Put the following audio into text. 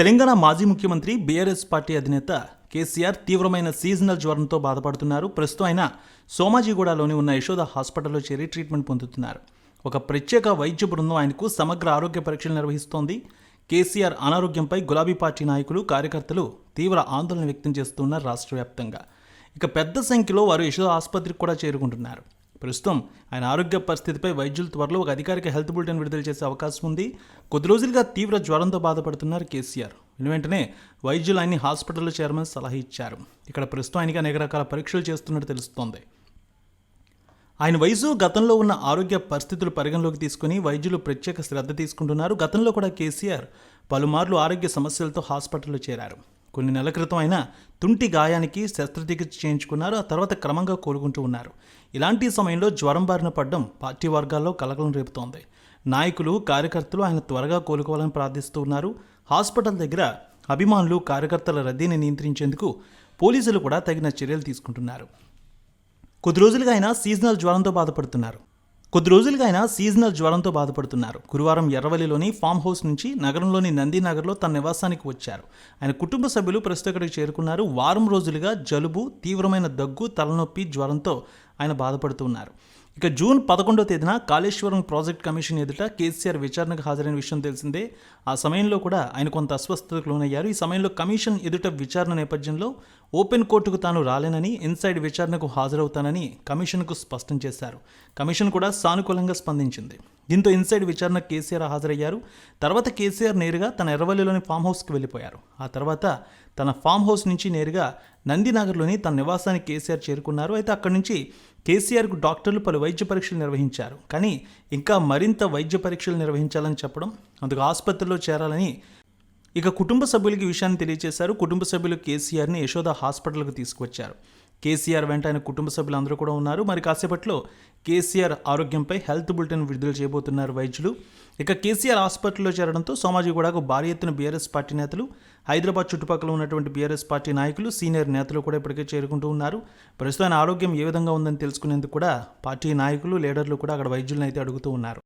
తెలంగాణ మాజీ ముఖ్యమంత్రి BRS party అధినేత కేసీఆర్ తీవ్రమైన సీజనల్ జ్వరంతో బాధపడుతున్నారు. ప్రస్తుతం ఆయన సోమాజిగూడలోని ఉన్న యశోద హాస్పిటల్లో చేరి ట్రీట్మెంట్ పొందుతున్నారు. ఒక ప్రత్యేక వైద్య బృందం ఆయనకు సమగ్ర ఆరోగ్య పరీక్షలు నిర్వహిస్తోంది. కేసీఆర్ అనారోగ్యంపై గులాబీ పార్టీ నాయకులు, కార్యకర్తలు తీవ్ర ఆందోళన వ్యక్తం చేస్తున్నారు రాష్ట్ర వ్యాప్తంగా. ఇక పెద్ద సంఖ్యలో వారు యశోద ఆసుపత్రికి కూడా చేరుకుంటున్నారు. ప్రస్తుతం ఆయన ఆరోగ్య పరిస్థితిపై వైద్యులు త్వరలో ఒక అధికారిక హెల్త్ బులెటిన్ విడుదల చేసే అవకాశం ఉంది. కొద్ది రోజులుగా తీవ్ర జ్వరంతో బాధపడుతున్నారు కేసీఆర్. వెంటనే వైద్యులు ఆయన్ని హాస్పిటల్లో చేరమని సలహా ఇచ్చారు. ఇక్కడ ప్రస్తుతం ఆయనకి అనేక రకాల పరీక్షలు చేస్తున్నట్టు తెలుస్తోంది. ఆయన వయసు, గతంలో ఉన్న ఆరోగ్య పరిస్థితులు పరిగణలోకి తీసుకుని వైద్యులు ప్రత్యేక శ్రద్ధ తీసుకుంటున్నారు. గతంలో కూడా కేసీఆర్ పలుమార్లు ఆరోగ్య సమస్యలతో హాస్పిటల్లో చేరారు. కొన్ని నెలల క్రితం ఆయన తుంటి గాయానికి శస్త్రచికిత్స చేయించుకున్నారు. ఆ తర్వాత క్రమంగా కోలుకుంటూ ఉన్నారు. ఇలాంటి సమయంలో జ్వరం బారిన పడడం పార్టీ వర్గాల్లో కలకలం రేపుతోంది. నాయకులు, కార్యకర్తలు ఆయన త్వరగా కోలుకోవాలని ప్రార్థిస్తూ ఉన్నారు. హాస్పిటల్ దగ్గర అభిమానులు, కార్యకర్తల రద్దీని నియంత్రించేందుకు పోలీసులు కూడా తగిన చర్యలు తీసుకుంటున్నారు. కొద్ది రోజులుగా ఆయన సీజనల్ జ్వరంతో బాధపడుతున్నారు. గురువారం ఎర్రవల్లిలోని ఫామ్ హౌస్ నుంచి నగరంలోని నందినగర్లో తన నివాసానికి వచ్చారు. ఆయన కుటుంబ సభ్యులు ప్రస్తుతం ఇక్కడికి చేరుకున్నారు. వారం రోజులుగా జలుబు, తీవ్రమైన దగ్గు, తలనొప్పి, జ్వరంతో ఆయన బాధపడుతున్నారు. ఇక జూన్ 11వ తేదీన కాళేశ్వరం ప్రాజెక్ట్ కమిషన్ ఎదుట కేసీఆర్ విచారణకు హాజరైన విషయం తెలిసిందే. ఆ సమయంలో కూడా ఆయన కొంత అస్వస్థతకు లోనయ్యారు. ఈ సమయంలో కమిషన్ ఎదుట విచారణ నేపథ్యంలో ఓపెన్ కోర్టుకు తాను రాలేనని, ఇన్సైడ్ విచారణకు హాజరవుతానని కమిషన్కు స్పష్టం చేశారు. కమిషన్ కూడా సానుకూలంగా స్పందించింది. దీంతో ఇన్సైడ్ విచారణకు కేసీఆర్ హాజరయ్యారు. తర్వాత కేసీఆర్ నేరుగా తన ఎర్రవల్లిలోని ఫామ్ హౌస్కి వెళ్ళిపోయారు. ఆ తర్వాత తన ఫామ్ హౌస్ నుంచి నేరుగా నందినగర్లోని తన నివాసానికి కేసీఆర్ చేరుకున్నారు. అయితే అక్కడి నుంచి కేసీఆర్కు డాక్టర్లు పలు వైద్య పరీక్షలు నిర్వహించారు. కానీ ఇంకా మరింత వైద్య పరీక్షలు నిర్వహించాలని చెప్పడం, అందుకు ఆసుపత్రిలో చేరాలని ఇక కుటుంబ సభ్యులకి విషయాన్ని తెలియజేశారు. కుటుంబ సభ్యులు కేసీఆర్ని యశోద హాస్పిటల్కు తీసుకొచ్చారు. కేసీఆర్ వెంట ఆయన కుటుంబ సభ్యులందరూ కూడా ఉన్నారు. మరి కాసేపట్లో కేసీఆర్ ఆరోగ్యంపై హెల్త్ బులెటిన్ విడుదల చేయబోతున్నారు వైద్యులు. ఇక కేసీఆర్ హాస్పిటల్లో చేరడంతో సోమాజిగూడకు భారీ ఎత్తున బీఆర్ఎస్ పార్టీ నేతలు, హైదరాబాద్ చుట్టుపక్కల ఉన్నటువంటి బీఆర్ఎస్ పార్టీ నాయకులు, సీనియర్ నేతలు కూడా ఇప్పటికే చేరుకుంటూ ఉన్నారు. ప్రస్తుతం ఆరోగ్యం ఏ విధంగా ఉందని తెలుసుకునేందుకు కూడా పార్టీ నాయకులు, లీడర్లు కూడా అక్కడ వైద్యులను అయితే అడుగుతూ ఉన్నారు.